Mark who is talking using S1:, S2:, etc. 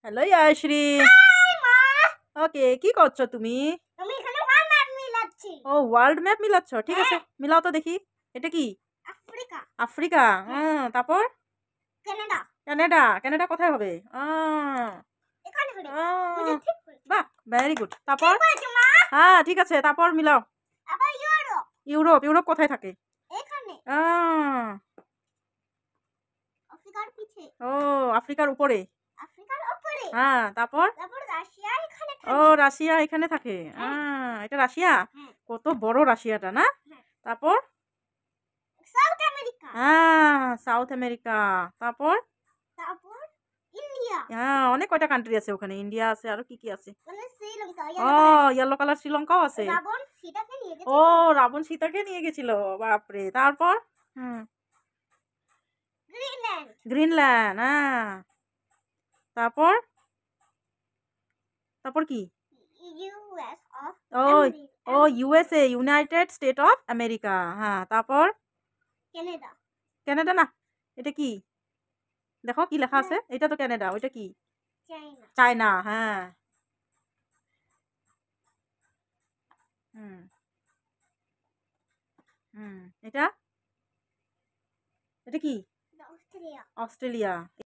S1: Hello ইয়াশ্রী।
S2: High মা।
S1: ওকে, কি করছো তুমি?
S2: আমি এখানে ওয়ার্ল্ড ম্যাপ মিলাচ্ছি।
S1: ও, ওয়ার্ল্ড ম্যাপ মিলাচ্ছ? ঠিক আছে,
S2: হ্যাঁ।
S1: মিলাও তো দেখি। এটা কি?
S2: আফ্রিকা।
S1: আফ্রিকা?
S2: হ্যাঁ।
S1: তারপর?
S2: কানাডা।
S1: কানাডা? কানাডা কোথায় হবে?
S2: এখানে হবে।
S1: আহ,
S2: বুঝে ঠিক বলেছি।
S1: বাহ, ভেরি গুড। তারপর?
S2: ঠিক বলেছি মা।
S1: হ্যাঁ, ঠিক আছে, তারপর মিলাও।
S2: আবার ইউরোপ।
S1: ইউরোপ? ইউরোপ কোথায় থাকে?
S2: এখানে।
S1: আহ,
S2: আফ্রিকার পিছে।
S1: ও, আফ্রিকার উপরে?
S2: আফ্রিকার উপরে।
S1: হ্যাঁ, তারপর?
S2: তারপর রাশিয়া এখানে
S1: ও,
S2: থাকে।
S1: রাশিয়া এখানে থাকে।
S2: হ্যাঁ।
S1: এটা রাশিয়া?
S2: হ্যাঁ।
S1: কত বড় রাশিয়াটা না?
S2: হ্যাঁ।
S1: তারপর?
S2: South America.
S1: South America. তারপর?
S2: তারপর ইন্ডিয়া।
S1: অনেক কয়টা কান্ট্রি আছে ওখানে। ইন্ডিয়া আছে, আরো কি কি আছে?
S2: মানে শ্রীলঙ্কা।
S1: ও, ইয়েলো কালার শ্রীলঙ্কাও আছে।
S2: রাবণ সীতাকে নিয়ে
S1: ও,
S2: গেছিল।
S1: রাবণ সীতাকে নিয়ে গেছিল। বাপরে, তারপর? হুম,
S2: গ্রিনল্যান্ড।
S1: গ্রিনল্যান্ড। তারপর? তারপর কি?
S2: ইউএস অফ
S1: ও, ও, USA, United State of America. হ্যাঁ, তারপর?
S2: কানাডা।
S1: কানাডা না? এটা কি? দেখো কি লেখা আছে। এটা তো কানাডা, ওইটা কি?
S2: চায়না।
S1: চায়না। হ্যাঁ। হুম, হুম, এটা? এটা কি?
S2: অস্ট্রেলিয়া।
S1: অস্ট্রেলিয়া।